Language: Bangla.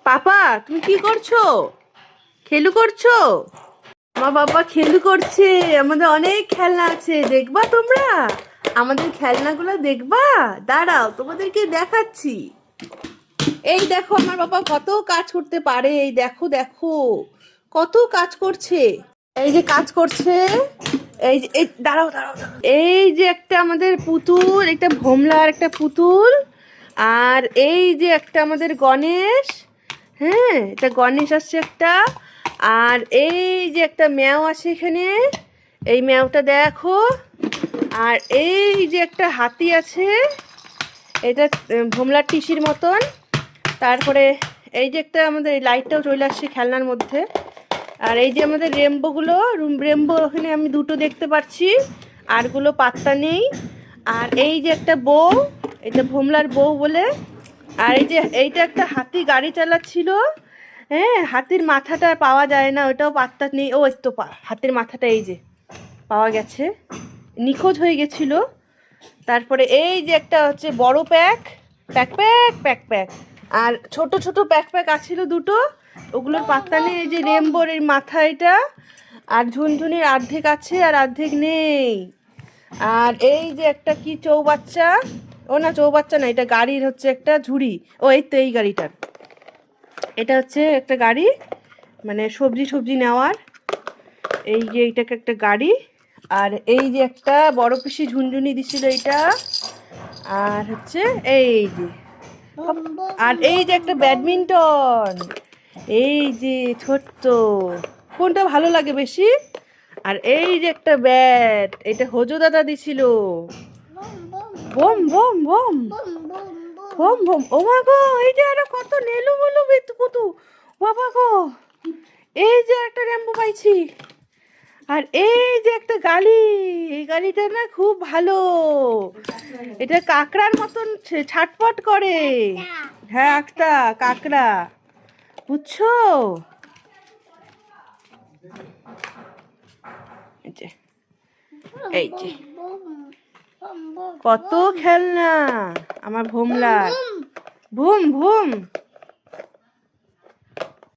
পাপা, তুমি কি করছো? খেলু করছো? আমার বাবা খেলু করছে। আমাদের অনেক খেলনা আছে, দেখবা তোমরা? আমাদের খেলনাগুলো দেখবা? দাঁড়াও, তোমাদেরকে দেখাচ্ছি। এই দেখো, আমার বাবা কত কাজ করতে পারে। এই দেখো দেখো, কত কাজ করছে। এই যে কাজ করছে। এই দাঁড়াও দাঁড়াও দাঁড়াও। এই যে একটা আমাদের পুতুল, একটা ভোমলার একটা পুতুল। আর এই যে একটা আমাদের গণেশ। হ্যাঁ, এটা গণেশ আসছে একটা। আর এই যে একটা ম্যাও আছে এখানে, এই ম্যাওটা দেখো। আর এই যে একটা হাতি আছে, এটা ভোমলার টিসির মতন। তারপরে এই যে একটা আমাদের লাইটটাও চলে আসছে খেলনার মধ্যে। আর এই যে আমাদের রেমবোগুলো, রেমবো ওখানে আমি দুটো দেখতে পাচ্ছি, আরগুলো পাত্তা নেই। আর এই যে একটা বউ, এটা ভোমলার বউ বলে। আর এই যে এইটা একটা হাতি গাড়ি চালাচ্ছিল। হ্যাঁ, হাতির মাথাটা পাওয়া যায় না, ওটাও পাত্তা নেই। ও তো হাতির মাথাটা এই যে পাওয়া গেছে, নিখোঁজ হয়ে গেছিল। তারপরে এই যে একটা হচ্ছে বড় pack, pack pack pack pack. আর ছোট ছোট প্যাক প্যাক আছিল দুটো, ওগুলোর পাত্তা নেই। এই যে রেমবোর এই মাথা এটা। আর ঝুনঝুনির অর্ধেক আছে আর অর্ধেক নেই। আর এই যে একটা কি চৌবাচ্চা, ও না চৌবাচ্চা না, এটা গাড়ির হচ্ছে একটা ঝুড়ি। ও এই তো এই গাড়িটার, এটা হচ্ছে একটা গাড়ি, মানে সবজি সবজি নেওয়ার। এই যে এইটাকে একটা গাড়ি। আর এই যে একটা বড় পিসি ঝুনঝুনি দিছিল এইটা। আর হচ্ছে এই যে, আর এই যে একটা ব্যাডমিন্টন, এই যে ছোট্ট, কোনটা ভালো লাগে বেশি? আর এই যে একটা ব্যাট, এটা হোজো দাদা দিছিল। Bomb bomb bomb bomb bomb. ও মা গো, এই যে আরো কত নেলু বলু কুতু, বাবা গো। এই যে একটা র্যাম্বো পাইছি। আর এই যে একটা গাড়ি, এই গাড়িটা না খুব ভালো। এটা কাকড়ার মতন ছাটপট করে। হ্যাঁ, একটা কাকড়া, বুঝছো? এই যে, এই যে কত খেলনা আমার ভোমলার। ভুম ভুম।